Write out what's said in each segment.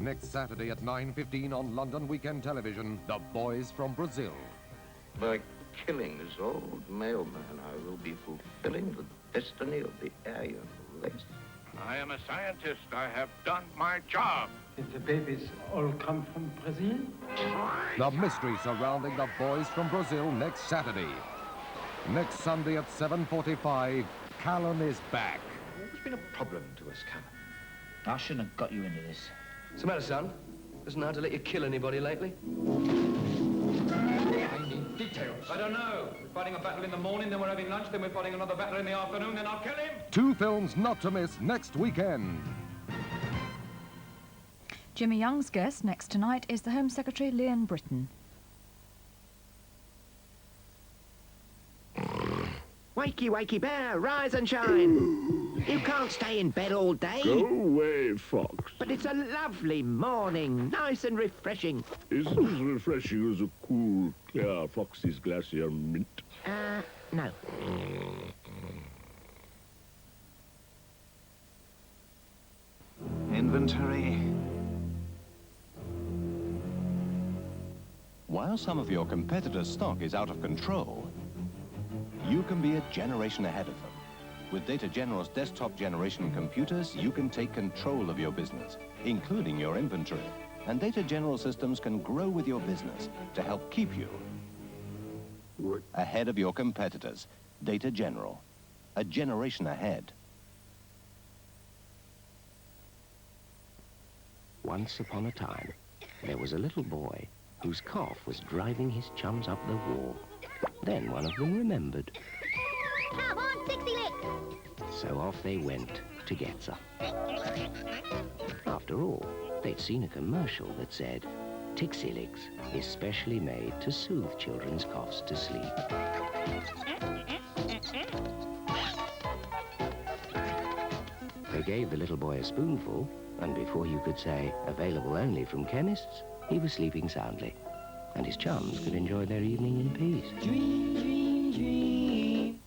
Next Saturday at 9:15 on London Weekend Television, The Boys from Brazil. By killing this old mailman, I will be fulfilling the destiny of the Aryan race. I am a scientist. I have done my job. Did the babies all come from Brazil? The mystery surrounding The Boys from Brazil next Saturday. Next Sunday at 7:45, Callum is back. What's been a problem to us, Callum? I shouldn't have got you into this. What's the matter, son? Doesn't know how to let you kill anybody lately? I need details. I don't know. We're fighting a battle in the morning, then we're having lunch, then we're fighting another battle in the afternoon, then I'll kill him. 2 films not to miss next weekend. Jimmy Young's guest next tonight is the Home Secretary, Leon Britton. Wakey, wakey bear, rise and shine. You can't stay in bed all day. Go away, Fox. But it's a lovely morning, nice and refreshing. Isn't as refreshing as a cool, clear Fox's Glacier mint? No. Inventory. While some of your competitors' stock is out of control, you can be a generation ahead of them. With Data General's desktop generation computers, you can take control of your business, including your inventory. And Data General systems can grow with your business to help keep you ahead of your competitors. Data General, a generation ahead. Once upon a time, there was a little boy whose cough was driving his chums up the wall. Then one of them remembered. Come on, Tixylix! So off they went to get some. After all, they'd seen a commercial that said, Tixylix is specially made to soothe children's coughs to sleep. They gave the little boy a spoonful, and before you could say, available only from chemists, he was sleeping soundly, and his chums could enjoy their evening in peace. Dream, dream, dream.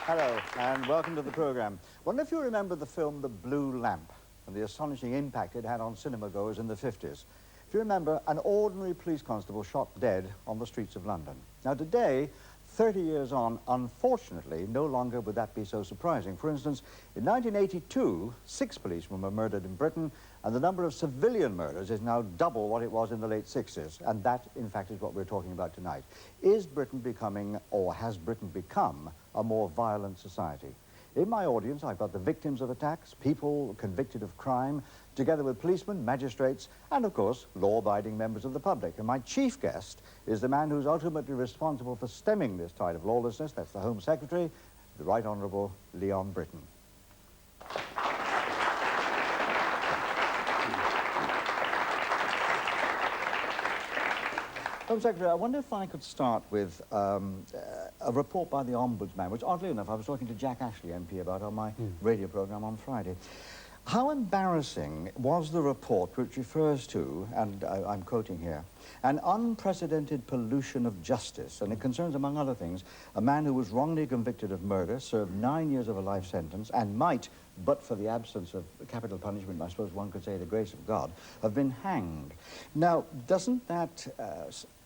Hello, and welcome to the programme. Wonder if you remember the film The Blue Lamp and the astonishing impact it had on cinema goers in the 50s. If you remember, an ordinary police constable shot dead on the streets of London. Now today, 30 years on, unfortunately, no longer would that be so surprising. For instance, in 1982, 6 policemen were murdered in Britain, and the number of civilian murders is now double what it was in the late 60s, and that, in fact, is what we're talking about tonight. Is Britain becoming, or has Britain become, a more violent society? In my audience, I've got the victims of attacks, people convicted of crime, together with policemen, magistrates, and, of course, law-abiding members of the public. And my chief guest is the man who's ultimately responsible for stemming this tide of lawlessness. That's the Home Secretary, the Right Honourable Leon Britton. Home Secretary, I wonder if I could start with a report by the Ombudsman, which, oddly enough, I was talking to Jack Ashley, MP, about on my radio programme on Friday. How embarrassing was the report which refers to, and I'm quoting here, an unprecedented pollution of justice, and it concerns, among other things, a man who was wrongly convicted of murder, served 9 years of a life sentence, and might, but for the absence of capital punishment, I suppose one could say the grace of God, have been hanged. Now, doesn't that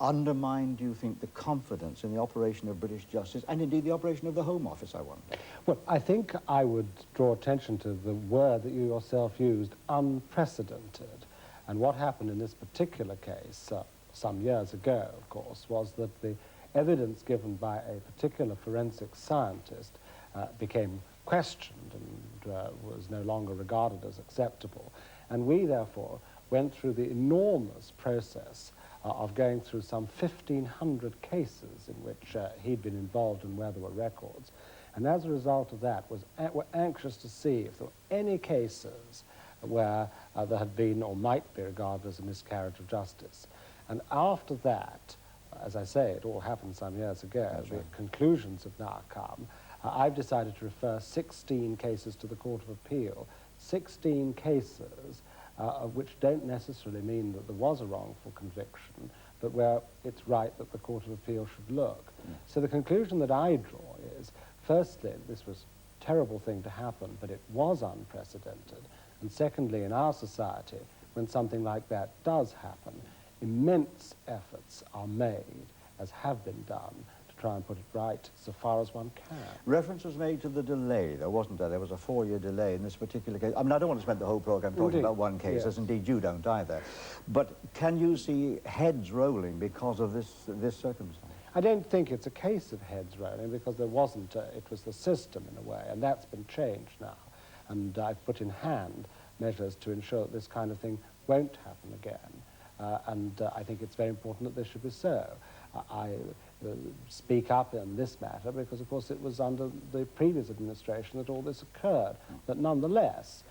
undermine, do you think, the confidence in the operation of British justice, and indeed the operation of the Home Office, I wonder? Well, I think I would draw attention to the word that you yourself used, unprecedented. And what happened in this particular case, some years ago, of course, was that the evidence given by a particular forensic scientist became questioned and was no longer regarded as acceptable. And we, therefore, went through the enormous process of going through some 1,500 cases in which he'd been involved and where there were records. And as a result of that, were anxious to see if there were any cases where there had been or might be regarded as a miscarriage of justice. And after that, as I say, it all happened some years ago, the conclusions have now come. I've decided to refer 16 cases to the Court of Appeal, 16 cases which don't necessarily mean that there was a wrongful conviction, but where it's right that the Court of Appeal should look. So the conclusion that I draw is, firstly, this was a terrible thing to happen, but it was unprecedented. And secondly, in our society, when something like that does happen, immense efforts are made, as have been done, to try and put it right so far as one can. Reference was made to the delay, though, wasn't there? There was a 4-year delay in this particular case. I mean, I don't want to spend the whole programme talking about one case, as indeed you don't either. But can you see heads rolling because of this circumstance? I don't think it's a case of heads rolling, because there wasn't, it was the system in a way, and that's been changed now. And I've put in hand measures to ensure that this kind of thing won't happen again. And I think it's very important that this should be so. I speak up in this matter because, of course, it was under the previous administration that all this occurred. But nonetheless,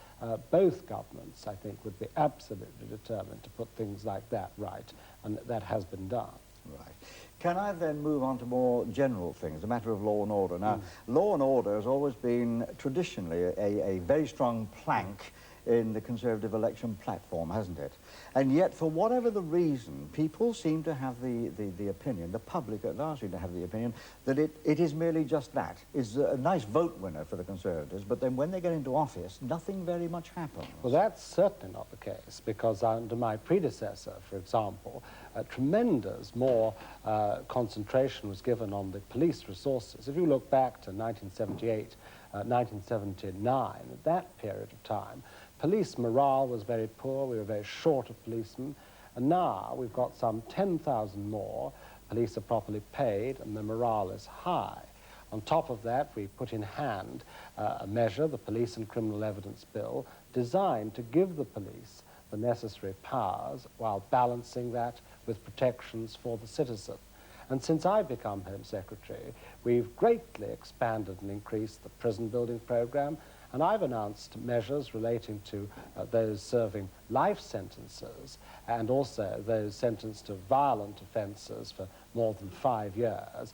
both governments, I think, would be absolutely determined to put things like that right, and that has been done. Right. Can I then move on to more general things, a matter of law and order? Now, law and order has always been traditionally a very strong plank in the Conservative election platform, hasn't it? And yet, for whatever the reason, people seem to have the opinion, the public at large seem to have the opinion, that it is merely just that. It's a nice vote winner for the Conservatives, but then when they get into office, nothing very much happens. Well, that's certainly not the case, because under my predecessor, for example, tremendous more concentration was given on the police resources. If you look back to 1978, 1979, at that period of time, police morale was very poor, we were very short of policemen, and now we've got some 10,000 more, police are properly paid, and the morale is high. On top of that, we put in hand a measure, the Police and Criminal Evidence Bill, designed to give the police the necessary powers while balancing that with protections for the citizen. And since I've become Home Secretary, we've greatly expanded and increased the prison building program, and I've announced measures relating to those serving life sentences and also those sentenced to violent offences for more than 5 years,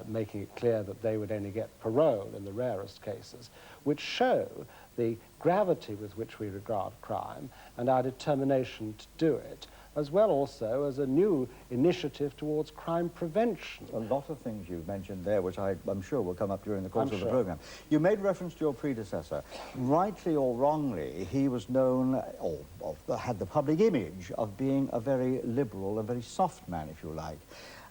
making it clear that they would only get parole in the rarest cases, which show the gravity with which we regard crime and our determination to do it, as well also as a new initiative towards crime prevention. A lot of things you've mentioned there, which I'm sure will come up during the course of the programme. You made reference to your predecessor. Rightly or wrongly, he was known, or had the public image of being a very liberal, a very soft man, if you like.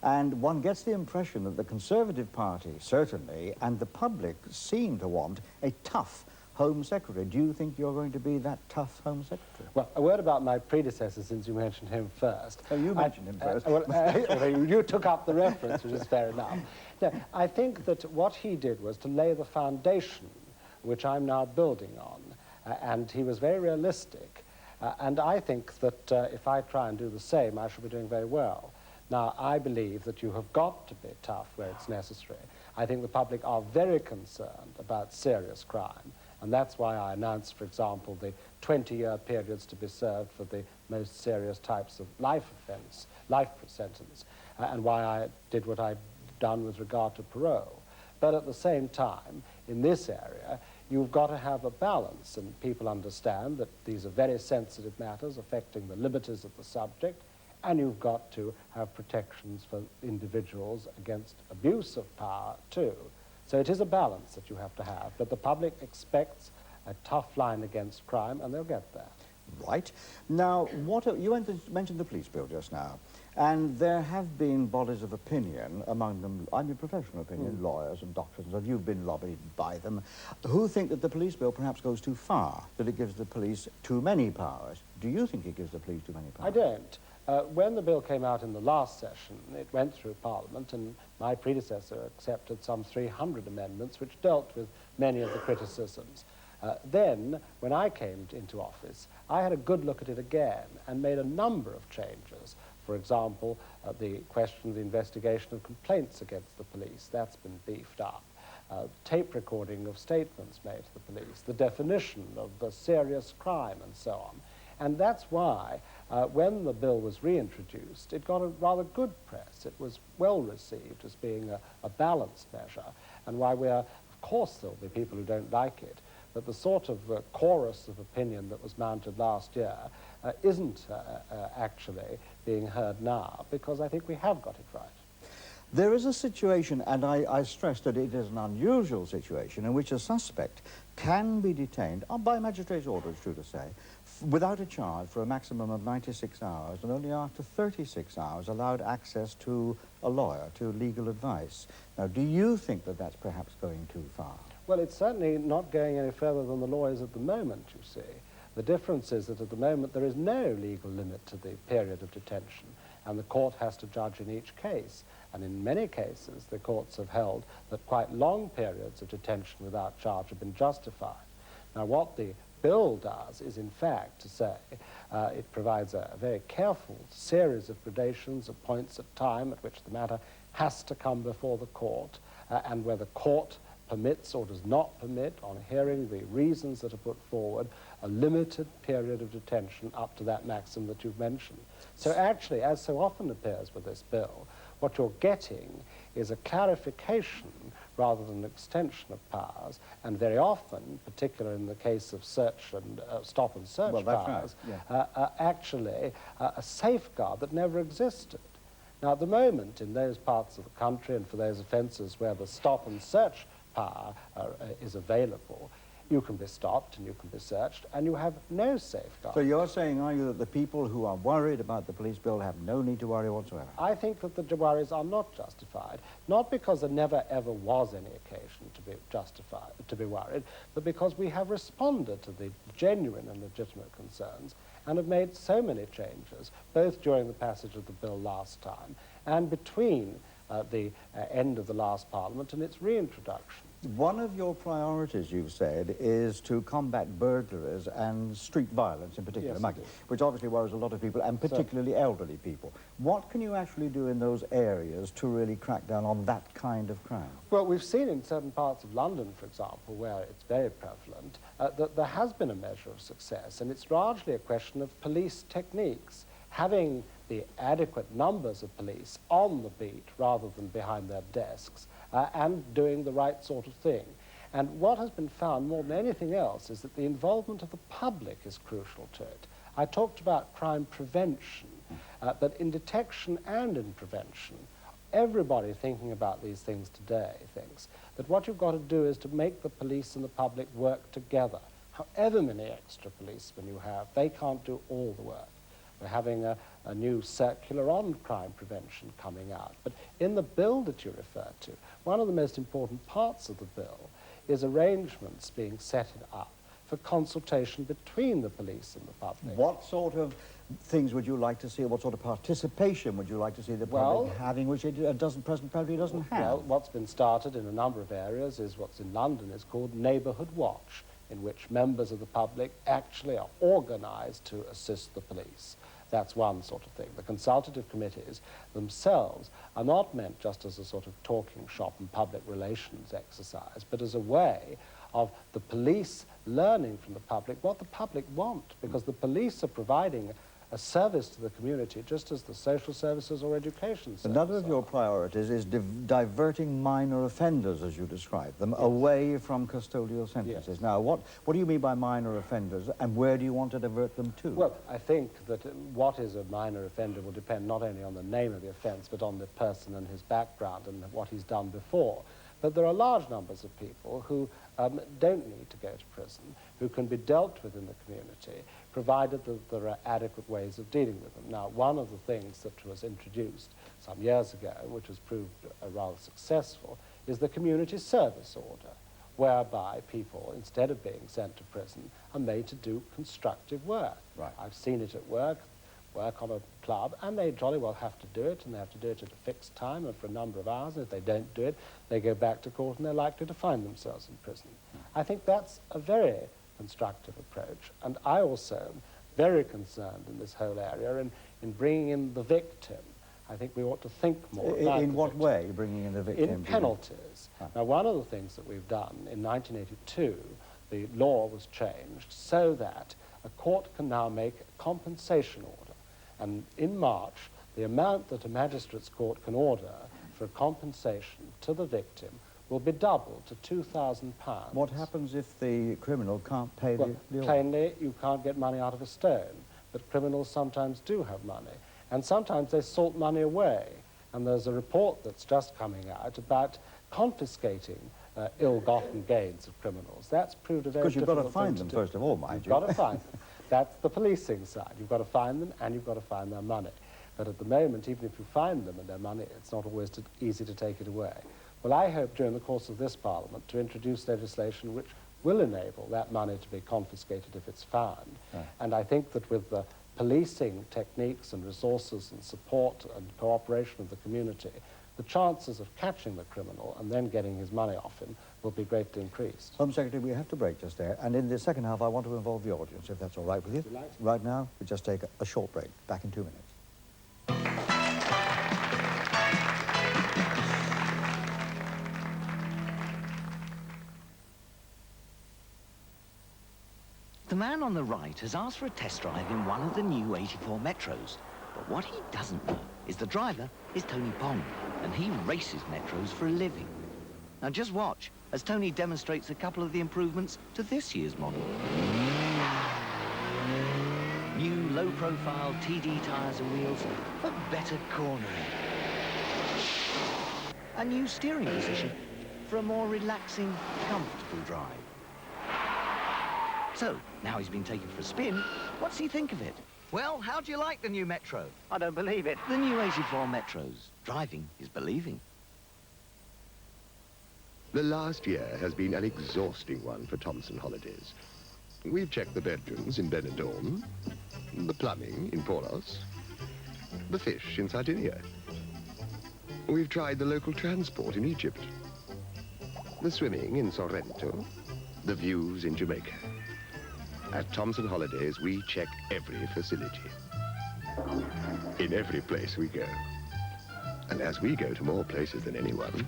And one gets the impression that the Conservative Party, certainly, and the public seem to want a tough Home Secretary. Do you think you're going to be that tough Home Secretary? Well, a word about my predecessor, since you mentioned him first. Oh, you mentioned him first. You took up the reference, which is fair enough. No, I think that what he did was to lay the foundation, which I'm now building on, and he was very realistic. And I think that if I try and do the same, I shall be doing very well. Now, I believe that you have got to be tough where it's necessary. I think the public are very concerned about serious crime. And that's why I announced, for example, the 20-year periods to be served for the most serious types of life sentence, and why I did what I've done with regard to parole. But at the same time, in this area, you've got to have a balance, and people understand that these are very sensitive matters affecting the liberties of the subject, and you've got to have protections for individuals against abuse of power, too. So it is a balance that you have to have, but the public expects a tough line against crime, and they'll get there. Right. Now, you mentioned the police bill just now, and there have been bodies of opinion, among them, I mean professional opinion, lawyers and doctors, and you've been lobbied by them, who think that the police bill perhaps goes too far, that it gives the police too many powers. Do you think it gives the police too many powers? I don't. When the bill came out in the last session, it went through Parliament, and my predecessor accepted some 300 amendments which dealt with many of the criticisms. Then, when I came into office, I had a good look at it again and made a number of changes. For example, the question of the investigation of complaints against the police, that's been beefed up. Tape recording of statements made to the police, the definition of the serious crime, and so on. And that's why, when the bill was reintroduced, it got a rather good press. It was well received as being a balanced measure, and why of course there'll be people who don't like it, but the sort of chorus of opinion that was mounted last year isn't actually being heard now, because I think we have got it right. There is a situation, and I stress that it is an unusual situation, in which a suspect can be detained, by magistrate's order, it's true to say, without a charge for a maximum of 96 hours, and only after 36 hours allowed access to a lawyer, to legal advice. Now, do you think that that's perhaps going too far? Well, it's certainly not going any further than the law is at the moment, you see. The difference is that at the moment there is no legal limit to the period of detention, and the court has to judge in each case. And in many cases, the courts have held that quite long periods of detention without charge have been justified. Now, what the bill does is, in fact, to say it provides a very careful series of gradations of points of time at which the matter has to come before the court, and where the court permits or does not permit, on hearing the reasons that are put forward, a limited period of detention up to that maximum that you've mentioned. So actually, as so often appears with this bill, what you're getting is a clarification rather than an extension of powers, and very often, particularly in the case of search and stop and search powers, right. Actually a safeguard that never existed. Now, at the moment, in those parts of the country and for those offences where the stop and search power is available, you can be stopped and you can be searched, and you have no safeguard. So you're saying, are you, that the people who are worried about the police bill have no need to worry whatsoever? I think that the worries are not justified, not because there never ever was any occasion to be justified, to be worried, but because we have responded to the genuine and legitimate concerns and have made so many changes, both during the passage of the bill last time and between the end of the last Parliament and its reintroduction. One of your priorities, you've said, is to combat burglaries and street violence in particular, yes, which obviously worries a lot of people, and particularly elderly people. What can you actually do in those areas to really crack down on that kind of crime? Well, we've seen in certain parts of London, for example, where it's very prevalent, that there has been a measure of success, and it's largely a question of police techniques. Having the adequate numbers of police on the beat rather than behind their desks, and doing the right sort of thing. And what has been found more than anything else is that the involvement of the public is crucial to it. I talked about crime prevention, but in detection and in prevention, everybody thinking about these things today thinks that what you've got to do is to make the police and the public work together. However many extra policemen you have, they can't do all the work. We're having a new circular on crime prevention coming out. But in the bill that you refer to, one of the most important parts of the bill is arrangements being set up for consultation between the police and the public. What sort of things would you like to see, or what sort of participation would you like to see the public having, which it probably doesn't have? Well, what's been started in a number of areas is what's in London is called Neighbourhood Watch, in which members of the public actually are organised to assist the police. That's one sort of thing. The consultative committees themselves are not meant just as a sort of talking shop and public relations exercise, but as a way of the police learning from the public what the public want, because the police are providing a service to the community just as the social services or education services. Another of your priorities is diverting minor offenders, as you describe them, away from custodial sentences. Yes. Now, what do you mean by minor offenders, and where do you want to divert them to? Well, I think that what is a minor offender will depend not only on the name of the offence, but on the person and his background and what he's done before. But there are large numbers of people who don't need to go to prison, who can be dealt with in the community, provided that there are adequate ways of dealing with them. Now, one of the things that was introduced some years ago, which has proved rather successful, is the community service order, whereby people, instead of being sent to prison, are made to do constructive work. Right. I've seen it at work on a club, and they jolly well have to do it, and they have to do it at a fixed time and for a number of hours, and if they don't do it, they go back to court and they're likely to find themselves in prison. I think that's a very constructive approach. And I also am very concerned in this whole area in bringing in the victim. I think we ought to think more about In what way, bringing in the victim? In penalties. Now, one of the things that we've done, in 1982, the law was changed so that a court can now make a compensation order. And in March, the amount that a magistrate's court can order for compensation to the victim will be doubled to £2,000. What happens if the criminal can't pay the order? Plainly, you can't get money out of a stone, but criminals sometimes do have money. And sometimes they salt money away. And there's a report that's just coming out about confiscating ill-gotten gains of criminals. That's proved a very difficult thing to do. Because you've got to find them, first of all, mind you. You've got to find them. That's the policing side. You've got to find them, and you've got to find their money. But at the moment, even if you find them and their money, it's not always easy to take it away. Well, I hope during the course of this Parliament to introduce legislation which will enable that money to be confiscated if it's found. And I think that with the policing techniques and resources and support and cooperation of the community, the chances of catching the criminal and then getting his money off him will be greatly increased. Home Secretary, we have to break just there. And in the second half, I want to involve the audience, if that's all right with you. Right now, we just take a short break. Back in 2 minutes. The man on the right has asked for a test drive in one of the new 84 Metros. But what he doesn't know is the driver is Tony Pong, and he races Metros for a living. Now just watch as Tony demonstrates a couple of the improvements to this year's model. New low-profile TD tyres and wheels for better cornering. A new steering position for a more relaxing, comfortable drive. So, now he's been taken for a spin, what's he think of it? Well, how do you like the new Metro? I don't believe it. The new 84 Metros. Driving is believing. The last year has been an exhausting one for Thomson Holidays. We've checked the bedrooms in Benidorm, the plumbing in Poros, the fish in Sardinia. We've tried the local transport in Egypt, the swimming in Sorrento, the views in Jamaica. At Thomson Holidays, we check every facility. In every place we go. And as we go to more places than anyone,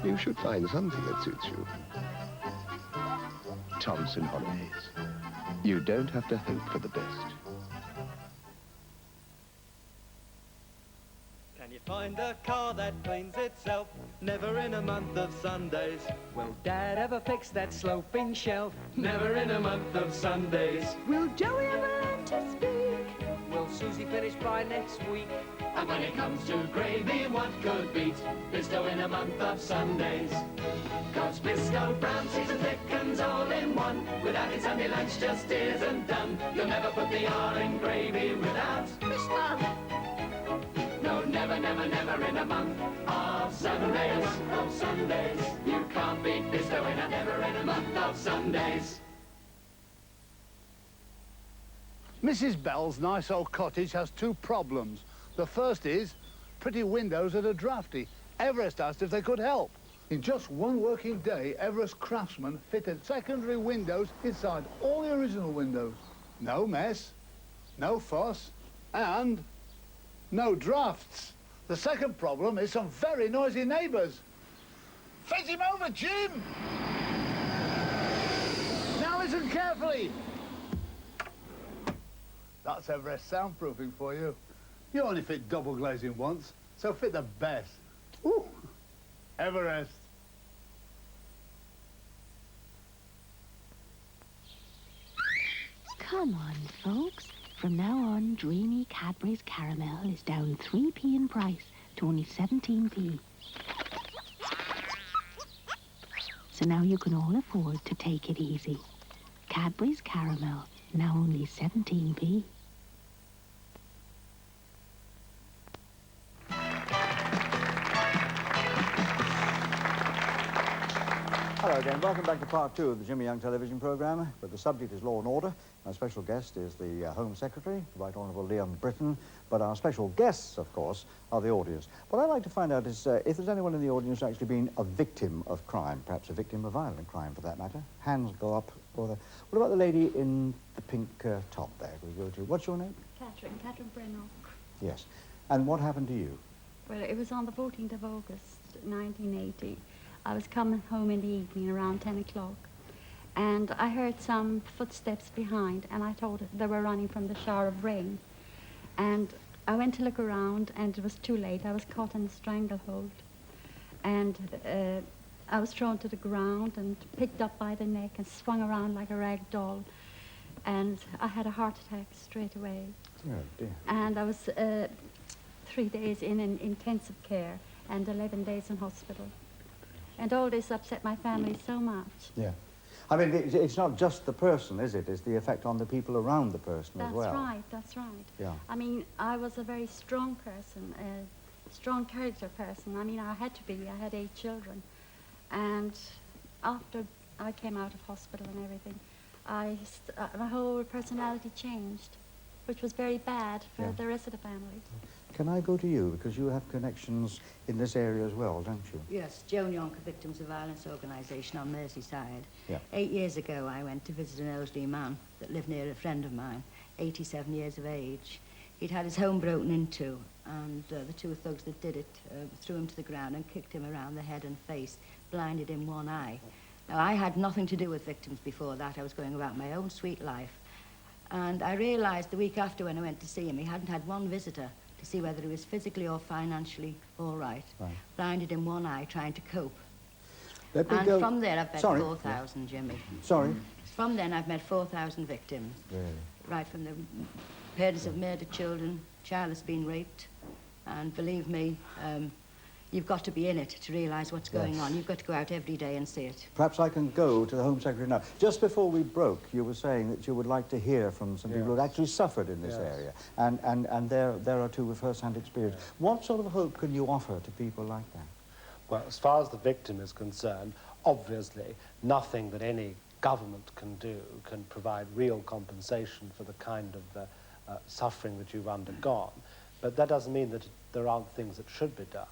you should find something that suits you. Thomson Holidays. You don't have to hope for the best. Can you find a car that cleans itself, never in a month of Sundays? Will Dad ever fix that sloping shelf, never in a month of Sundays? Will Joey ever learn to speak? Will Susie finish by next week? And when it comes to gravy, what could beat Bisto in a month of Sundays? 'Cause Bisto brown season thickens all in one. Without it, Sunday lunch just isn't done. You'll never put the R in gravy without Bisto. No, never, never, never in a month of Sundays. Of Sundays, you can't beat Bisto in a never in a month of Sundays. Mrs. Bell's nice old cottage has two problems. The first is pretty windows that are drafty. Everest asked if they could help. In just one working day, Everest craftsmen fitted secondary windows inside all the original windows. No mess, no fuss, and no drafts. The second problem is some very noisy neighbours. Face him over, Jim! Now listen carefully. That's Everest soundproofing for you. You only fit double glazing once, so fit the best. Ooh, Everest. Come on, folks. From now on, dreamy Cadbury's Caramel is down 3p in price to only 17p. So now you can all afford to take it easy. Cadbury's Caramel, now only 17p. Hello, Hello again. Welcome back to part 2 of the Jimmy Young television programme, where the subject is law and order. Our special guest is the Home Secretary, the Right Honourable Liam Britton, but our special guests, of course, are the audience. What I'd like to find out is if there's anyone in the audience who's actually been a victim of crime, perhaps a victim of violent crime for that matter. Hands go up. Or the... What about the lady in the pink top there? We go to. What's your name? Catherine Brennock. Yes. And what happened to you? Well, it was on the 14th of August, 1980. I was coming home in the evening around 10 o'clock, and I heard some footsteps behind, and I thought they were running from the shower of rain. And I went to look around, and it was too late. I was caught in a stranglehold, and I was thrown to the ground and picked up by the neck and swung around like a rag doll, and I had a heart attack straight away. Oh, dear. And I was 3 days in intensive care and 11 days in hospital. And all this upset my family so much. Yeah. I mean, it's not just the person, is it? It's the effect on the people around the person as well. That's right. Yeah. I mean, I was a very strong person, a strong character person. I mean, I had to be. I had 8 children. And after I came out of hospital and everything, my whole personality changed, which was very bad for the rest of the family. Can I go to you? Because you have connections in this area as well, don't you? Yes, Joan Yonker Victims of Violence Organisation on Merseyside. Yeah. 8 years ago, I went to visit an elderly man that lived near a friend of mine, 87 years of age. He'd had his home broken into, and the 2 thugs that did it threw him to the ground and kicked him around the head and face, blinded him 1 eye. Now, I had nothing to do with victims before that. I was going about my own sweet life. And I realised the week after when I went to see him, he hadn't had 1 visitor to see whether he was physically or financially all right. Blinded in 1 eye, trying to cope. And from there, I've met 4,000, Jimmy. Sorry? From then, I've met 4,000 victims. Really? Right from the parents have murdered children, child has been raped, and believe me, you've got to be in it to realise what's going on. You've got to go out every day and see it. Perhaps I can go to the Home Secretary now. Just before we broke, you were saying that you would like to hear from some people who had actually suffered in this area. And there are 2 with first-hand experience. What sort of hope can you offer to people like that? Well, as far as the victim is concerned, obviously nothing that any government can do can provide real compensation for the kind of suffering that you've undergone. But that doesn't mean that there aren't things that should be done.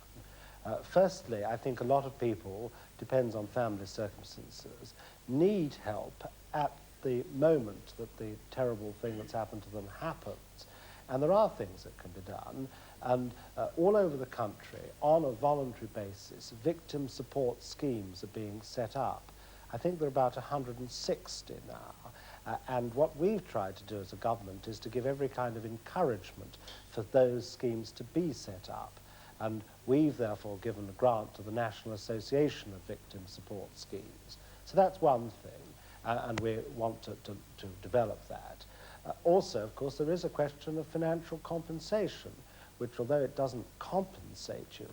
Firstly, I think a lot of people, depends on family circumstances, need help at the moment that the terrible thing that's happened to them happens. And there are things that can be done. And all over the country, on a voluntary basis, victim support schemes are being set up. I think there are about 160 now. And what we've tried to do as a government is to give every kind of encouragement for those schemes to be set up. And we've therefore given a grant to the National Association of Victim Support Schemes. So that's one thing, and we want to develop that. Also, of course, there is a question of financial compensation, which, although it doesn't compensate you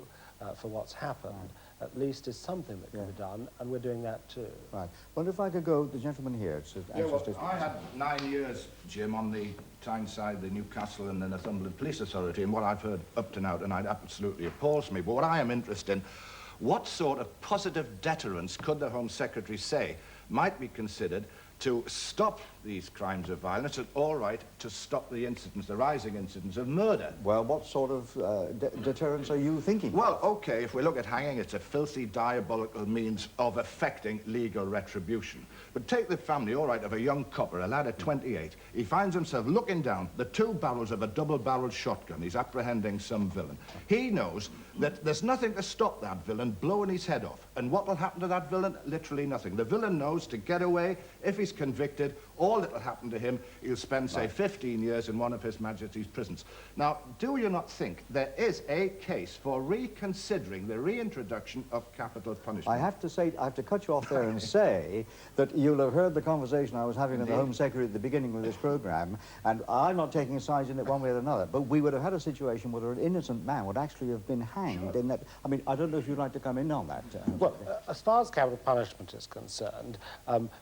for what's happened, at least is something that can be done, and we're doing that too. Right. Wonder if I could go, the gentleman here. I had 9 years, Jim, on the Tyneside, the Newcastle and the Northumberland Police Authority, and what I've heard up to now tonight absolutely appalls me. But what I am interested in, what sort of positive deterrence could the Home Secretary say might be considered to stop these crimes of violence, and all right, to stop the incidents, the rising incidents of murder? Well, what sort of deterrence are you thinking? Well, okay, if we look at hanging, it's a filthy, diabolical means of effecting legal retribution. But take the family, all right, of a young copper, a lad at 28. He finds himself looking down the 2 barrels of a double-barreled shotgun. He's apprehending some villain. He knows that there's nothing to stop that villain blowing his head off. And what will happen to that villain? Literally nothing. The villain knows to get away, if he's convicted, all that will happen to him, he'll spend, say, 15 years in one of His Majesty's prisons. Now, do you not think there is a case for reconsidering the reintroduction of capital punishment? I have to say, I have to cut you off there and say that you'll have heard the conversation I was having with the Home Secretary at the beginning of this programme, and I'm not taking a side in it one way or another, but we would have had a situation where an innocent man would actually have been hanged in that. I mean, I don't know if you'd like to come in on that. Well, as far as capital punishment is concerned,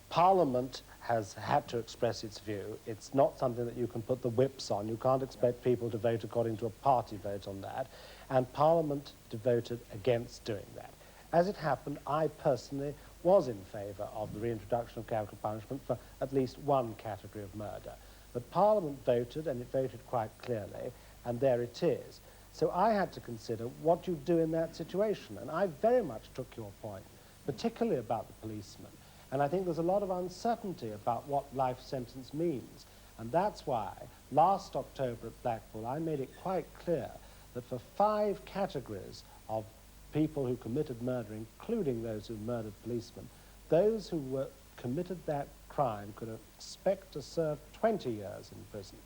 Parliament has had to express its view. It's not something that you can put the whips on. You can't expect people to vote according to a party vote on that. And Parliament voted against doing that. As it happened, I personally was in favour of the reintroduction of capital punishment for at least one category of murder. But Parliament voted, and it voted quite clearly, and there it is. So I had to consider what you do in that situation, and I very much took your point, particularly about the policeman. And I think there's a lot of uncertainty about what life sentence means. And that's why, last October at Blackpool, I made it quite clear that for 5 categories of people who committed murder, including those who murdered policemen, those who committed that crime could expect to serve 20 years in prison.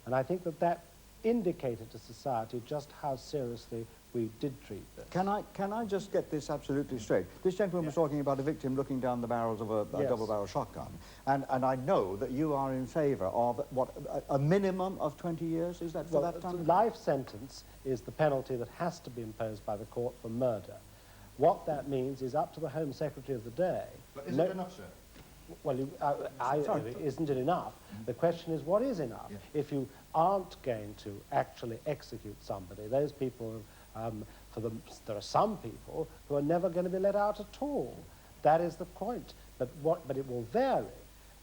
And I think that that indicated to society just how seriously we did treat this. Can I just get this absolutely straight? This gentleman was talking about a victim looking down the barrels of a double-barrel shotgun, and I know that you are in favour of, what, a minimum of 20 years? Is that for that time? Life sentence is the penalty that has to be imposed by the court for murder. What that means is up to the Home Secretary of the day. But is it enough, sir? Well, isn't it enough? The question is, what is enough? If you aren't going to actually execute somebody, those people, there are some people who are never going to be let out at all. That is the point. But it will vary,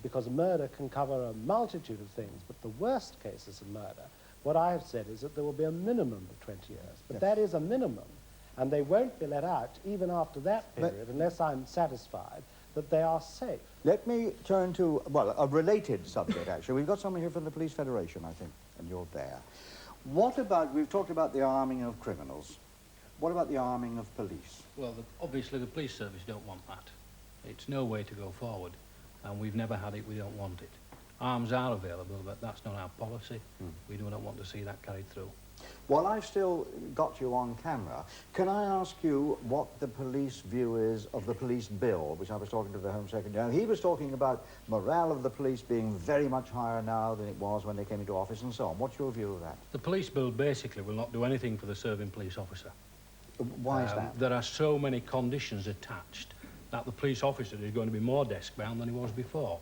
because murder can cover a multitude of things. But the worst cases of murder, what I have said is that there will be a minimum of 20 years. But that is a minimum, and they won't be let out even after that period unless I'm satisfied that they are safe. Let me turn to, well, a related subject, actually. We've got someone here from the Police Federation, I think, and you're there. What about, we've talked about the arming of criminals. What about the arming of police? Well, obviously the police service don't want that. It's no way to go forward, and we've never had it, we don't want it. Arms are available, but that's not our policy. We do not want to see that carried through. While I've still got you on camera, can I ask you what the police view is of the police bill, which I was talking to the Home Secretary. Now, he was talking about morale of the police being very much higher now than it was when they came into office and so on. What's your view of that? The police bill basically will not do anything for the serving police officer. Why is that? There are so many conditions attached that the police officer is going to be more desk-bound than he was before.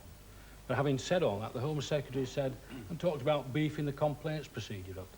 But having said all that, the Home Secretary said and talked about beefing the complaints procedure up.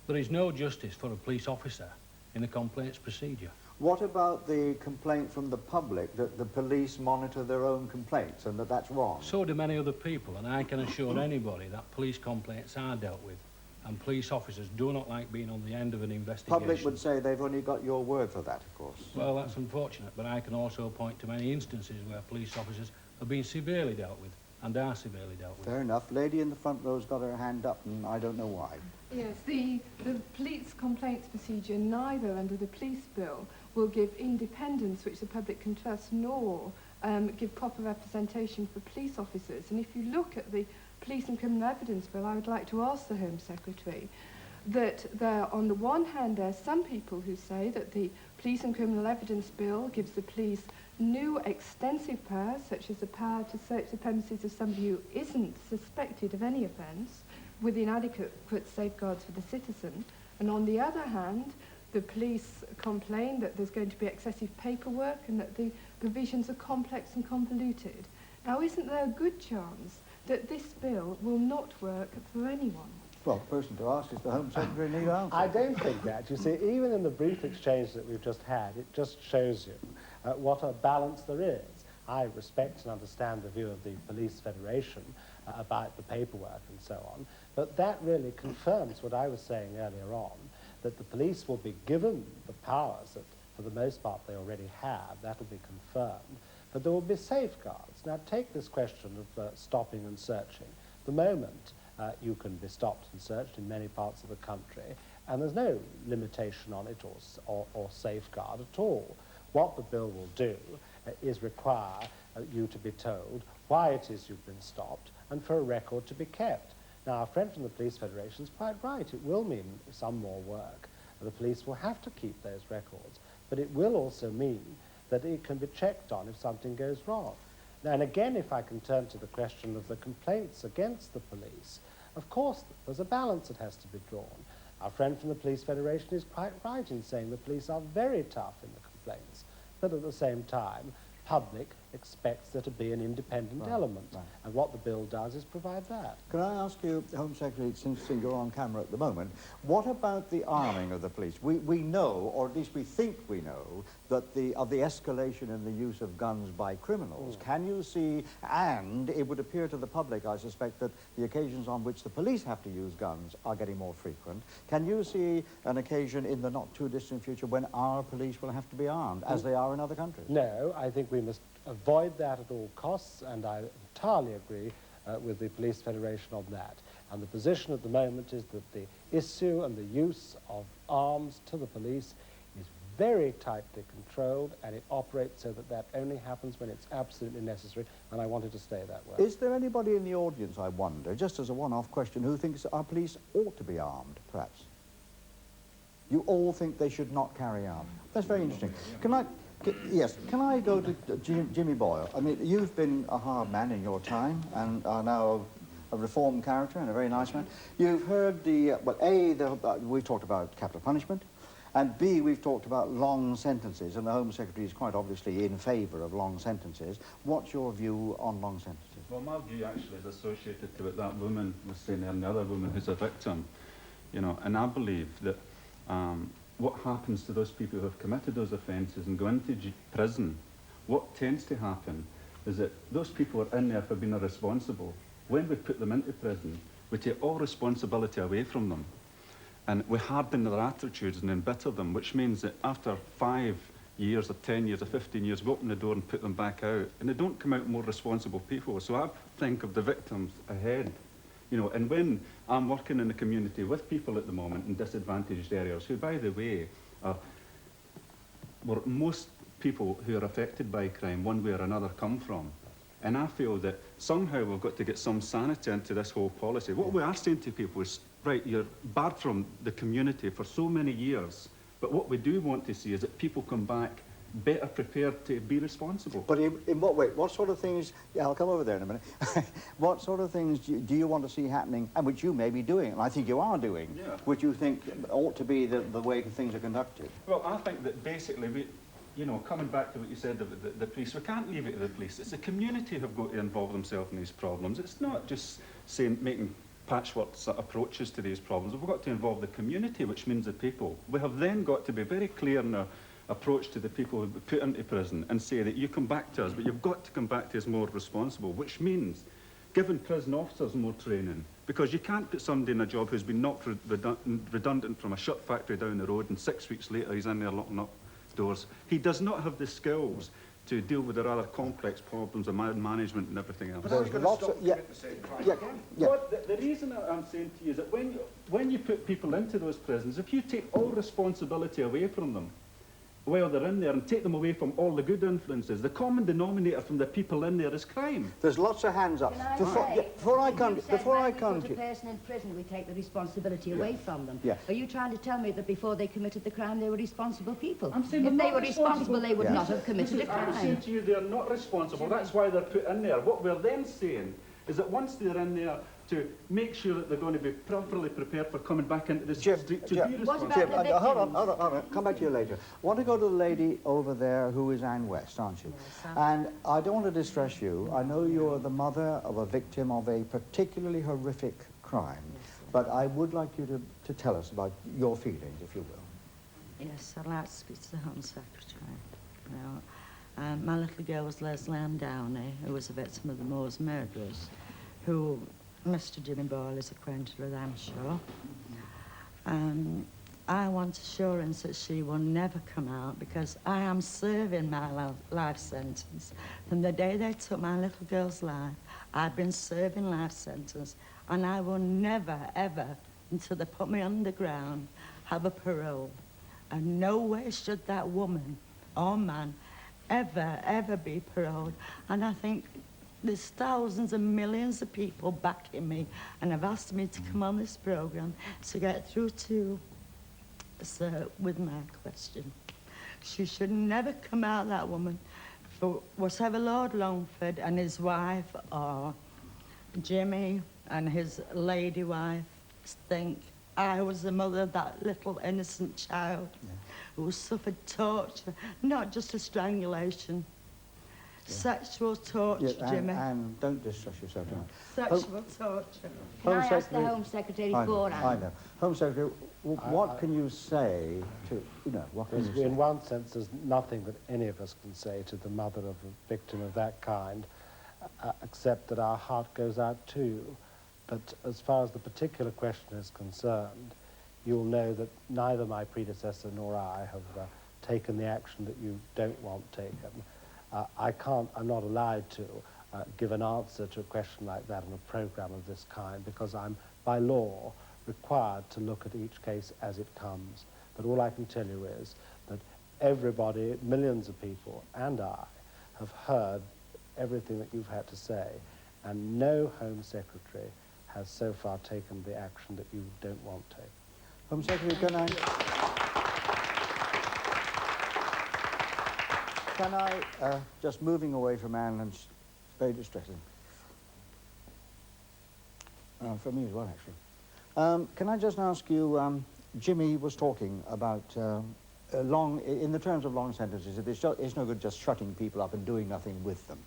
There is no justice for a police officer in the complaints procedure. What about the complaint from the public that the police monitor their own complaints and that that's wrong? So do many other people, and I can assure anybody that police complaints are dealt with, and police officers do not like being on the end of an investigation. Public would say they've only got your word for that, of course. Well, that's unfortunate, but I can also point to many instances where police officers have been severely dealt with and are severely dealt with. Fair enough. Lady in the front row's got her hand up, and I don't know why. Yes, the police complaints procedure, neither under the police bill, will give independence which the public can trust, nor give proper representation for police officers. And if you look at the police and criminal evidence bill, I would like to ask the Home Secretary that there, on the one hand, there are some people who say that the police and criminal evidence bill gives the police new extensive powers, such as the power to search the premises of somebody who isn't suspected of any offence, with inadequate safeguards for the citizen. And on the other hand, the police complain that there's going to be excessive paperwork and that the provisions are complex and convoluted. Now, isn't there a good chance that this bill will not work for anyone? Well, the person to ask is the Home Secretary, Neil Alford. I don't think that. You see, even in the brief exchange that we've just had, it just shows you what a balance there is. I respect and understand the view of the Police Federation about the paperwork and so on, but that really confirms what I was saying earlier on, that the police will be given the powers that, for the most part, they already have. That will be confirmed. But there will be safeguards. Now, take this question of stopping and searching. The moment you can be stopped and searched in many parts of the country, and there's no limitation on it or safeguard at all. What the bill will do is require you to be told why it is you've been stopped and for a record to be kept. Now, our friend from the Police Federation is quite right. It will mean some more work. The police will have to keep those records, but it will also mean that it can be checked on if something goes wrong. Now, and again, if I can turn to the question of the complaints against the police, of course, there's a balance that has to be drawn. Our friend from the Police Federation is quite right in saying the police are very tough in the complaints, but at the same time, public expects there to be an independent element. And what the bill does is provide that. Can I ask you, Home Secretary, since you're on camera at the moment, what about the arming of the police? We know, or at least we think we know, that of the escalation in the use of guns by criminals. Can you see, and it would appear to the public, I suspect, that the occasions on which the police have to use guns are getting more frequent. Can you see an occasion in the not-too-distant future when our police will have to be armed, as they are in other countries? No, I think we must avoid that at all costs, and I entirely agree with the Police Federation on that. And the position at the moment is that the issue and the use of arms to the police is very tightly controlled, and it operates so that that only happens when it's absolutely necessary, and I wanted to stay that way. Is there anybody in the audience, I wonder, just as a one-off question, who thinks our police ought to be armed, perhaps? You all think they should not carry arms. That's very interesting. Can I go to Jimmy Boyle? I mean, you've been a hard man in your time and are now a reformed character and a very nice man. You've heard we've talked about capital punishment, and B, we've talked about long sentences, and the Home Secretary is quite obviously in favour of long sentences. What's your view on long sentences? Well, my view actually is associated to what that woman was saying there, and the other woman who's a victim, you know, and I believe that what happens to those people who have committed those offences and go into prison, what tends to happen is that those people are in there for being irresponsible. When we put them into prison, we take all responsibility away from them. And we harden their attitudes and embitter them, which means that after 5 years or 10 years or 15 years, we open the door and put them back out. And they don't come out more responsible people. So I think of the victims ahead. You know, and when I'm working in the community with people at the moment in disadvantaged areas, who, by the way, where most people who are affected by crime, one way or another, come from. And I feel that somehow we've got to get some sanity into this whole policy. What we are saying to people is, right, you're barred from the community for so many years, but what we do want to see is that people come back better prepared to be responsible. But in what way? What sort of things, I'll come over there in a minute, what sort of things do you want to see happening, and which you may be doing, and I think you are doing, which you think ought to be the way things are conducted? Well, I think that basically, you know, coming back to what you said, the police, we can't leave it to the police. It's the community who've got to involve themselves in these problems. It's not just making patchwork approaches to these problems. We've got to involve the community, which means the people. We have then got to be very clear in our approach to the people who be put into prison and say that you come back to us, but you've got to come back to us more responsible, which means giving prison officers more training, because you can't put somebody in a job who's been knocked redundant from a shut factory down the road, and 6 weeks later he's in there locking up doors. He does not have the skills to deal with the rather complex problems of management and everything else. There's lots of... The reason I'm saying to you is that when you put people into those prisons, if you take all responsibility away from them while they're in there and take them away from all the good influences, the common denominator from the people in there is crime. There's lots of hands up. Before I come to a person in prison, we take the responsibility away from them. Are you trying to tell me that before they committed the crime, they were responsible people? I'm saying if they were responsible, they would not have committed a crime. I'm saying to you, they're not responsible. That's why they're put in there. What we're then saying is that once they're in there, to make sure that they're going to be properly prepared for coming back into the street to be responsible. Hold on, come back to you later. I want to go to the lady over there who is Anne West, aren't you? Yes, and I don't want to distress you. I know you're the mother of a victim of a particularly horrific crime, but I would like you to tell us about your feelings, if you will. Yes, I'd like to speak to the Home Secretary. Now, my little girl was Leslie Ann Downey, who was a victim of the Moors murderers, who Mr. Jimmy Boyle is acquainted with, I'm sure. I want assurance that she will never come out, because I am serving my life sentence. From the day they took my little girl's life, I've been serving life sentence, and I will never, ever, until they put me underground, have a parole. And no way should that woman or man ever, ever be paroled. And I think there's thousands and millions of people backing me and have asked me to come on this programme to get through to Sir with my question. She should never come out, that woman, for whatever Lord Longford and his wife or Jimmy and his lady wife think. I was the mother of that little innocent child who suffered torture, not just a strangulation. Sexual torture, Yes, Jimmy. and don't distress yourself too much. Sexual torture. Can I ask the Home Secretary for I know. Home Secretary, what can you say to, you know, what can you say? In one sense, there's nothing that any of us can say to the mother of a victim of that kind, except that our heart goes out to you. But as far as the particular question is concerned, you'll know that neither my predecessor nor I have taken the action that you don't want taken. I'm not allowed to give an answer to a question like that in a program of this kind, because I'm, by law, required to look at each case as it comes. But all I can tell you is that everybody, millions of people, and I, have heard everything that you've had to say, and no Home Secretary has so far taken the action that you don't want to take. Home Secretary, can I, just moving away from Anne, and it's very distressing. For me as well, actually. Can I just ask you, Jimmy was talking about in the terms of long sentences, it's no good just shutting people up and doing nothing with them.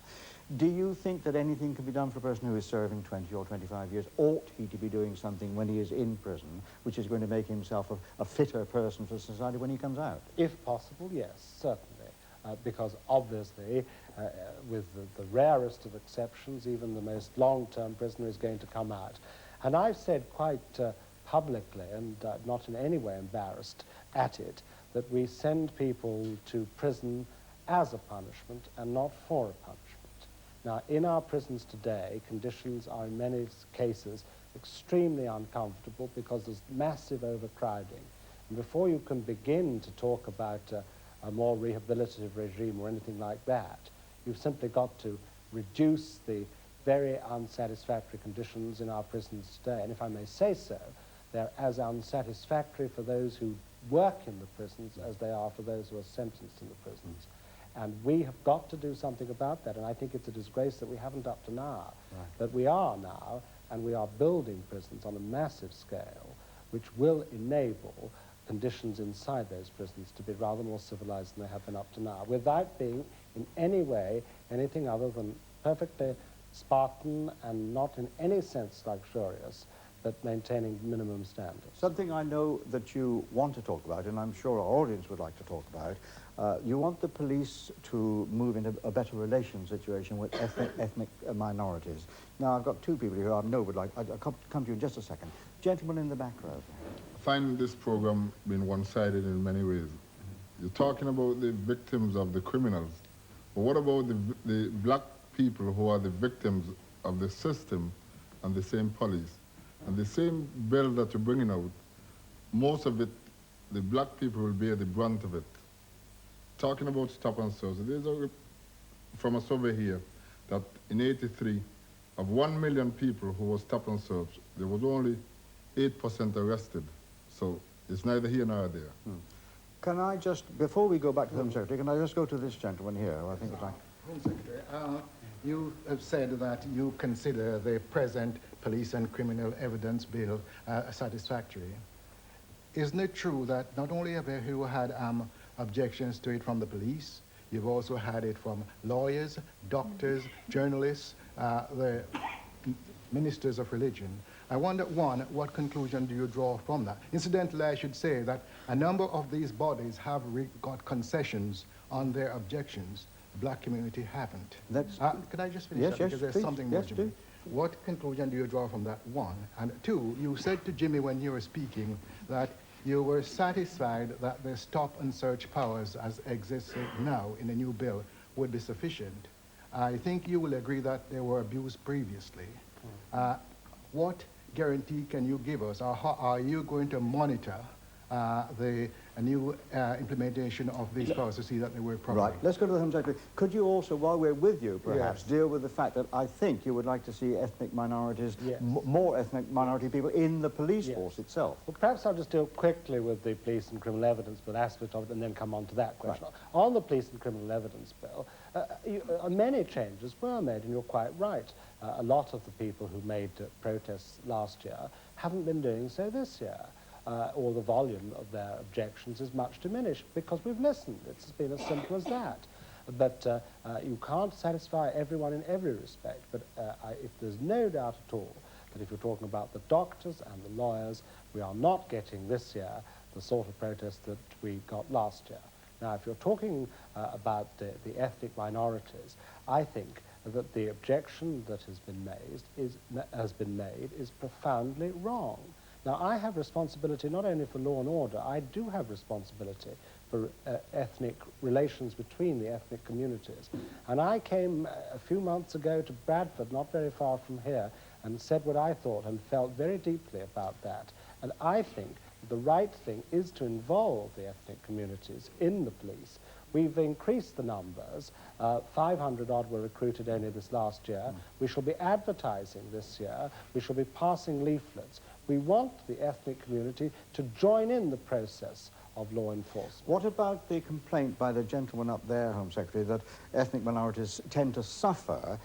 Do you think that anything can be done for a person who is serving 20 or 25 years? Ought he to be doing something when he is in prison, which is going to make himself a fitter person for society when he comes out? If possible, yes, certainly. Because obviously, with the rarest of exceptions, even the most long-term prisoner is going to come out. And I've said quite publicly, and not in any way embarrassed at it, that we send people to prison as a punishment and not for a punishment. Now, in our prisons today, conditions are in many cases extremely uncomfortable because there's massive overcrowding. And before you can begin to talk about a more rehabilitative regime or anything like that, you've simply got to reduce the very unsatisfactory conditions in our prisons today. And if I may say so, they're as unsatisfactory for those who work in the prisons as they are for those who are sentenced in the prisons. And we have got to do something about that, and I think it's a disgrace that we haven't up to now. Right. But we are now, and we are building prisons on a massive scale, which will enable conditions inside those prisons to be rather more civilized than they have been up to now, without being in any way anything other than perfectly Spartan and not in any sense luxurious, but maintaining minimum standards. Something I know that you want to talk about, and I'm sure our audience would like to talk about, you want the police to move into a better relation situation with ethnic minorities. Now, I've got two people here I know would like, I'll come to you in just a second. Gentleman in the back row. I find this program being one-sided in many ways. You're talking about the victims of the criminals, but what about the black people who are the victims of the system and the same police? And the same bill that you're bringing out, most of it, the black people will bear the brunt of it. Talking about stop and search, there's from a survey here that in '83, of 1 million people who were stop and search, there was only 8% arrested. So it's neither here nor there. Can I just, before we go back to the Home Secretary, can I just go to this gentleman here? I think it's like... Home Secretary, you have said that you consider the present police and criminal evidence bill satisfactory. Isn't it true that not only have you had objections to it from the police, you've also had it from lawyers, doctors, journalists, the ministers of religion? I wonder, one, what conclusion do you draw from that? Incidentally, I should say that a number of these bodies have got concessions on their objections. The black community haven't. Can I just finish that? Because there's something more, Jimmy. What conclusion do you draw from that, one? And two, you said to Jimmy when you were speaking that you were satisfied that the stop and search powers as existed now in the new bill would be sufficient. I think you will agree that they were abused previously. What guarantee can you give us, or how are you going to monitor the new implementation of these powers to see that they work properly? Right, let's go to the Home Secretary. Could you also, while we're with you, perhaps, deal with the fact that I think you would like to see ethnic minorities, more ethnic minority people in the police force itself? Well, perhaps I'll just deal quickly with the police and criminal evidence bill aspect of it and then come on to that question. Right. On the police and criminal evidence bill, many changes were made, and you're quite right. A lot of the people who made protests last year haven't been doing so this year. Or the volume of their objections is much diminished because we've listened. It's been as simple as that. But you can't satisfy everyone in every respect. But if there's no doubt at all that if you're talking about the doctors and the lawyers, we are not getting this year the sort of protest that we got last year. Now, if you're talking about the ethnic minorities, I think that the objection that has been made is profoundly wrong. Now, I have responsibility not only for law and order, I do have responsibility for ethnic relations between the ethnic communities. And I came a few months ago to Bradford, not very far from here, and said what I thought and felt very deeply about that. And I think the right thing is to involve the ethnic communities in the police. We've increased the numbers. 500 odd were recruited only this last year. We shall be advertising this year. We shall be passing leaflets. We want the ethnic community to join in the process of law enforcement. What about the complaint by the gentleman up there, Home Secretary, that ethnic minorities tend to suffer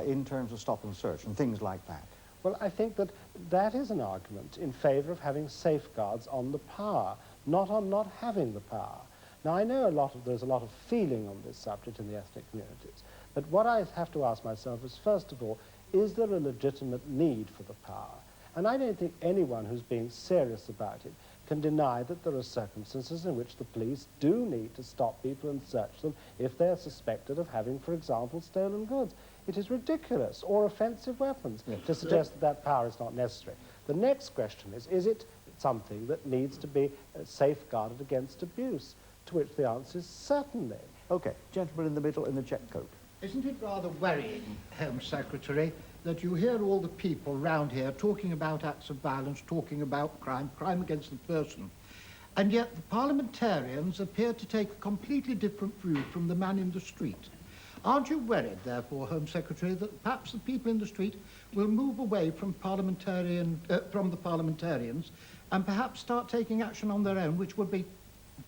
in terms of stop and search and things like that? Well, I think that that is an argument in favour of having safeguards on the power, not on not having the power. Now, I know there's a lot of feeling on this subject in the ethnic communities, but what I have to ask myself is, first of all, is there a legitimate need for the power? And I don't think anyone who's being serious about it can deny that there are circumstances in which the police do need to stop people and search them if they're suspected of having, for example, stolen goods. It is ridiculous, or offensive weapons, to suggest that that power is not necessary. The next question is it something that needs to be safeguarded against abuse? To which the answer is certainly. OK, gentleman in the middle in the check coat. Isn't it rather worrying, Home Secretary, that you hear all the people round here talking about acts of violence, talking about crime, crime against the person, and yet the parliamentarians appear to take a completely different view from the man in the street? Aren't you worried, therefore, Home Secretary, that perhaps the people in the street will move away from the parliamentarians and perhaps start taking action on their own, which would be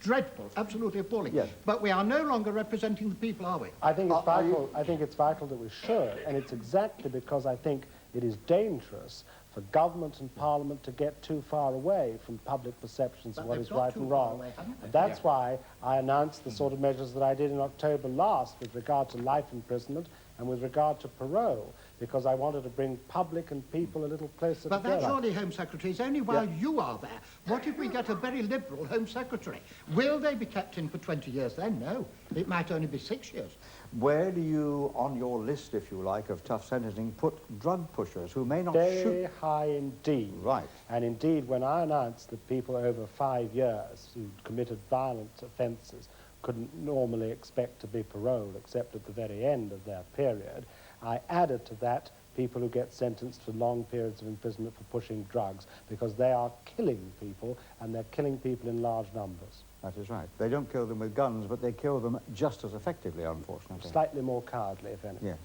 dreadful, absolutely appalling. Yes. But we are no longer representing the people, are we? I think it's vital. I think it's vital that we should, and it's exactly because I think it is dangerous for government and Parliament to get too far away from public perceptions of what is right and wrong. And that's why I announced the sort of measures that I did in October last with regard to life imprisonment and with regard to parole, because I wanted to bring public and people a little closer but together. But that surely, Home Secretary, is only while you are there. What if we get a very liberal Home Secretary? Will they be kept in for 20 years then? No. It might only be 6 years. Where do you, on your list, if you like, of tough sentencing, put drug pushers who may not shoot? Very high indeed. Right. And indeed, when I announced that people over 5 years who committed violent offences couldn't normally expect to be paroled except at the very end of their period, I added to that people who get sentenced for long periods of imprisonment for pushing drugs, because they are killing people, and they're killing people in large numbers. That is right. They don't kill them with guns, but they kill them just as effectively, unfortunately. Slightly more cowardly, if anything. Yes.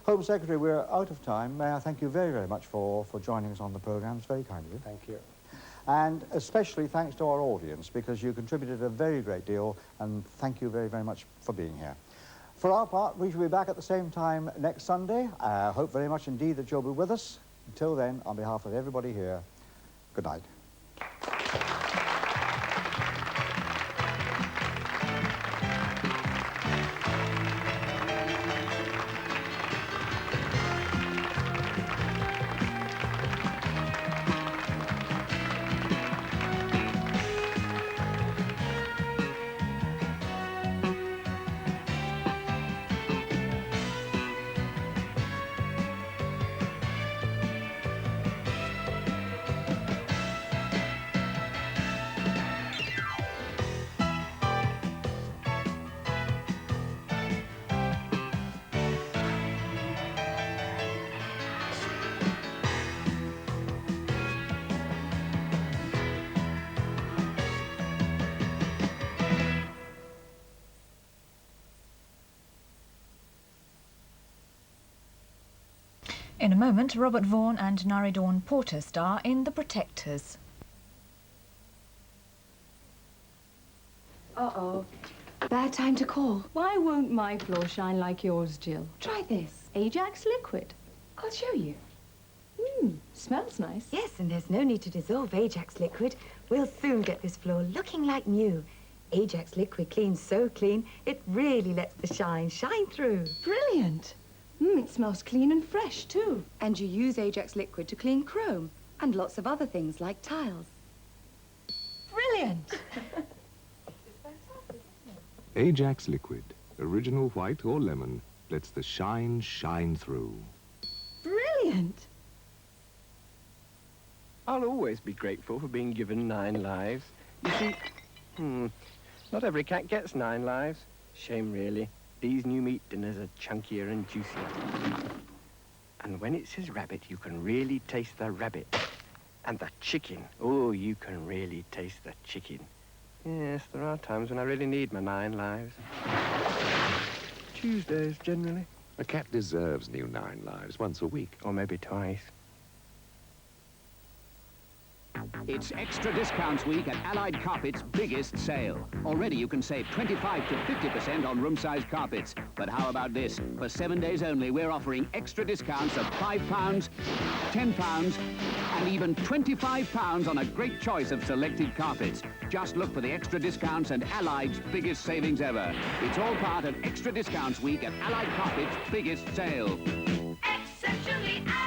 Home Secretary, we're out of time. May I thank you very, very much for joining us on the programme. It's very kind of you. Thank you. And especially thanks to our audience, because you contributed a very great deal, and thank you very, very much for being here. For our part, we shall be back at the same time next Sunday. I hope very much indeed that you'll be with us. Until then, on behalf of everybody here, good night. In a moment, Robert Vaughan and Nari Dawn Porter star in The Protectors. Uh-oh. Bad time to call. Why won't my floor shine like yours, Jill? Try this. AJAX Liquid. I'll show you. Smells nice. Yes, and there's no need to dissolve AJAX Liquid. We'll soon get this floor looking like new. AJAX Liquid cleans so clean, it really lets the shine through. Brilliant. It smells clean and fresh, too. And you use AJAX Liquid to clean chrome and lots of other things like tiles. Brilliant. AJAX Liquid, original white or lemon, lets the shine through. Brilliant. I'll always be grateful for being given 9 lives. You see, not every cat gets 9 lives. Shame, really. These new meat dinners are chunkier and juicier. And when it says rabbit, you can really taste the rabbit. And the chicken. Oh, you can really taste the chicken. Yes, there are times when I really need my 9 lives. Tuesdays, generally. A cat deserves new 9 lives once a week. Or maybe twice. It's Extra Discounts Week at Allied Carpet's biggest sale. Already you can save 25 to 50% on room-size carpets. But how about this? For 7 days only, we're offering extra discounts of £5, £10, and even £25 on a great choice of selected carpets. Just look for the extra discounts and Allied's biggest savings ever. It's all part of Extra Discounts Week at Allied Carpet's biggest sale. Exceptionally Allied.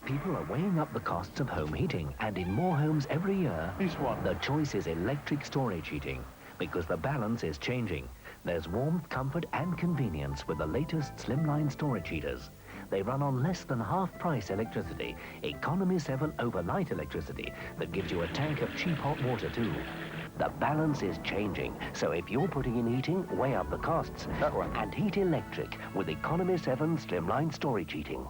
People are weighing up the costs of home heating, and in more homes every year, the choice is electric storage heating, because the balance is changing. There's warmth, comfort and convenience with the latest slimline storage heaters. They run on less than half-price electricity, economy 7 overnight electricity that gives you a tank of cheap hot water too. The balance is changing, so if you're putting in heating, weigh up the costs. And heat electric with economy 7 slimline storage heating.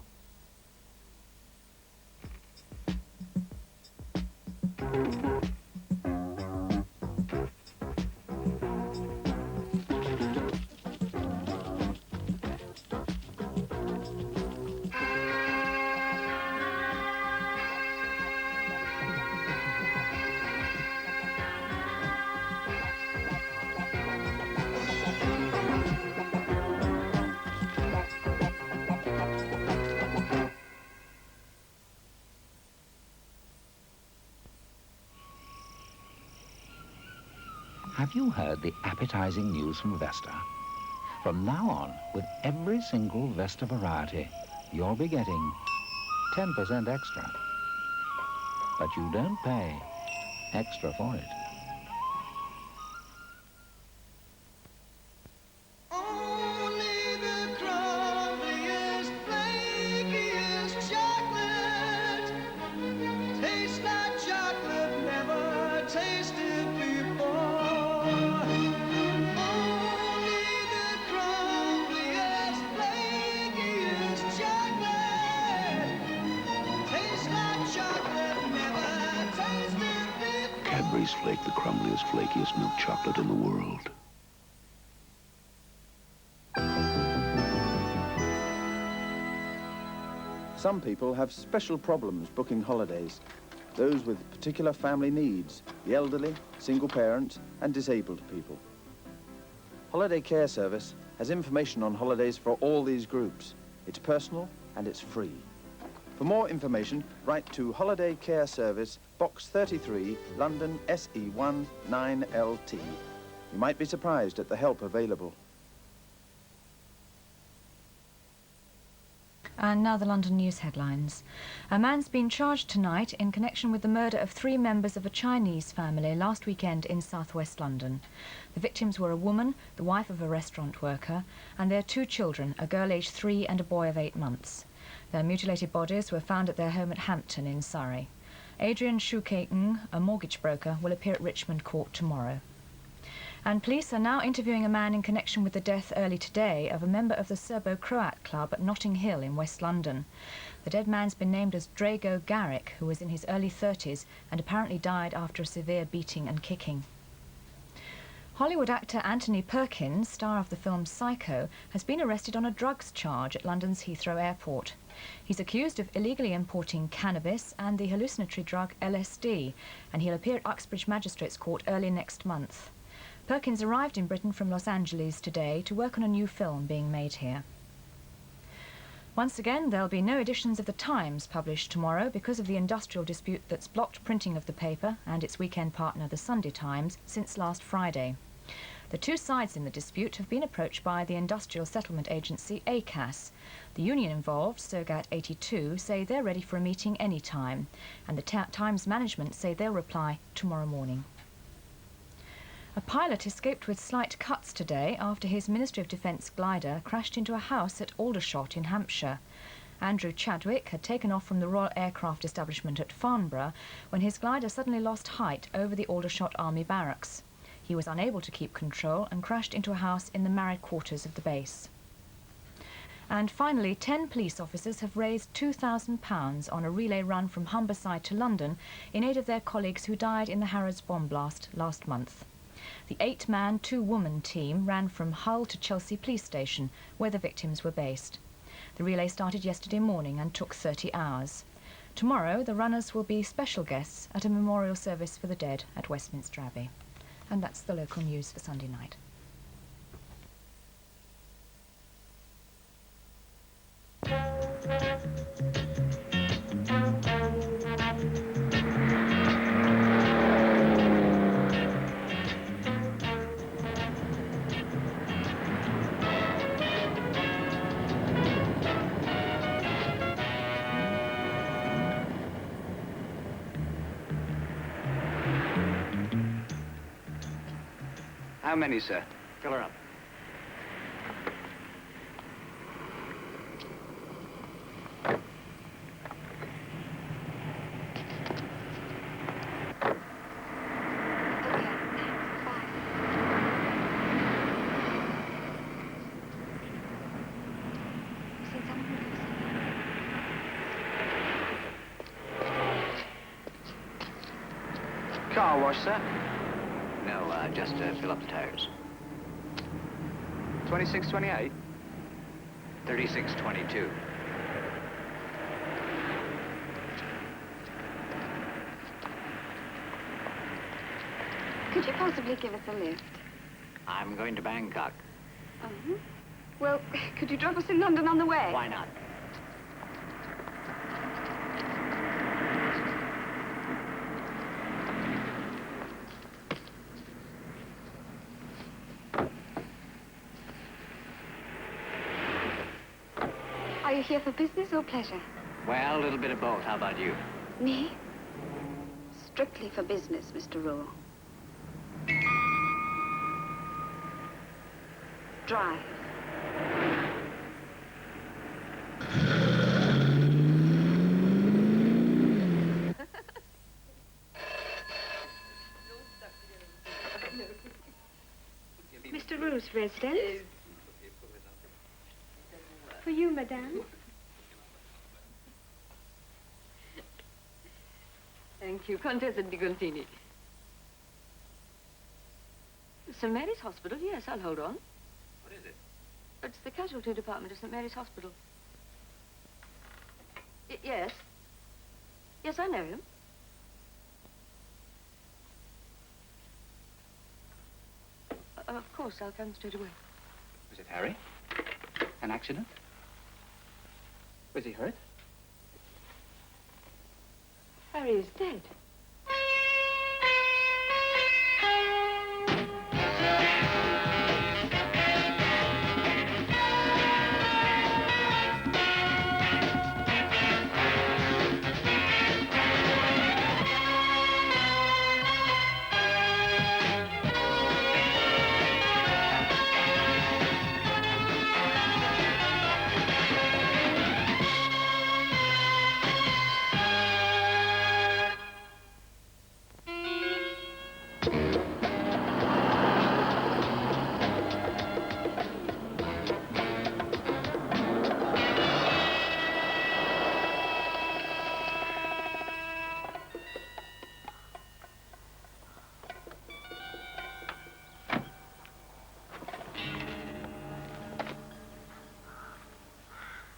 Have you heard the appetizing news from Vesta? From now on, with every single Vesta variety, you'll be getting 10% extra. But you don't pay extra for it. Cadbury's Flake, the crumbliest, flakiest milk chocolate in the world. Some people have special problems booking holidays. Those with particular family needs, the elderly, single parents, and disabled people. Holiday Care Service has information on holidays for all these groups. It's personal and it's free. For more information, write to Holiday Care Service, Box 33, London SE1 9LT. You might be surprised at the help available. And now the London News Headlines. A man's been charged tonight in connection with the murder of 3 members of a Chinese family last weekend in southwest London. The victims were a woman, the wife of a restaurant worker, and their 2 children, a girl aged 3 and a boy of 8 months. Their mutilated bodies were found at their home at Hampton in Surrey. Adrian Shuke-Ng, a mortgage broker, will appear at Richmond Court tomorrow. And police are now interviewing a man in connection with the death early today of a member of the Serbo-Croat club at Notting Hill in West London. The dead man's been named as Drago Garrick, who was in his early 30s and apparently died after a severe beating and kicking. Hollywood actor Anthony Perkins, star of the film Psycho, has been arrested on a drugs charge at London's Heathrow Airport. He's accused of illegally importing cannabis and the hallucinatory drug LSD, and he'll appear at Uxbridge Magistrates Court early next month. Perkins arrived in Britain from Los Angeles today to work on a new film being made here. Once again, there'll be no editions of the Times published tomorrow because of the industrial dispute that's blocked printing of the paper and its weekend partner, the Sunday Times, since last Friday. The two sides in the dispute have been approached by the industrial settlement agency AJAX. The union involved, Sogat 82, say they're ready for a meeting any time, and the Times management say they'll reply tomorrow morning. A pilot escaped with slight cuts today after his Ministry of Defence glider crashed into a house at Aldershot in Hampshire. Andrew Chadwick had taken off from the Royal Aircraft Establishment at Farnborough when his glider suddenly lost height over the Aldershot Army Barracks. He was unable to keep control and crashed into a house in the married quarters of the base. And finally, 10 police officers have raised £2,000 on a relay run from Humberside to London in aid of their colleagues who died in the Harrods bomb blast last month. The 8-man, 2-woman team ran from Hull to Chelsea Police Station, where the victims were based. The relay started yesterday morning and took 30 hours. Tomorrow, the runners will be special guests at a memorial service for the dead at Westminster Abbey. And that's the local news for Sunday night. How many, sir? Fill her up. Car wash, sir? No, just fill up the tires. 2628? 3622. Could you possibly give us a lift? I'm going to Bangkok. Well, could you drop us in London on the way? Why not? Are you here for business or pleasure? Well, a little bit of both. How about you? Me? Strictly for business, Mr. Rowe. Drive. Mr. Rowe's residence? For you, madame. Thank you, Contessa di Contini. St. Mary's Hospital? Yes, I'll hold on. What is it? It's the casualty department of St. Mary's Hospital. Yes. Yes, I know him. Of course, I'll come straight away. Was it Harry? An accident? Was he hurt? Harry is dead.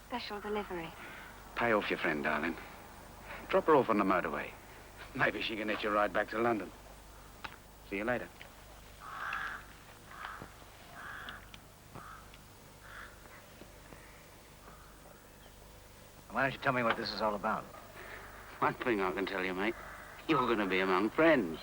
Special delivery. Pay off your friend, darling. Drop her off on the motorway. Maybe she can hitch a ride back to London. See you later. Why don't you tell me what this is all about? One thing I can tell you, mate. You're going to be among friends.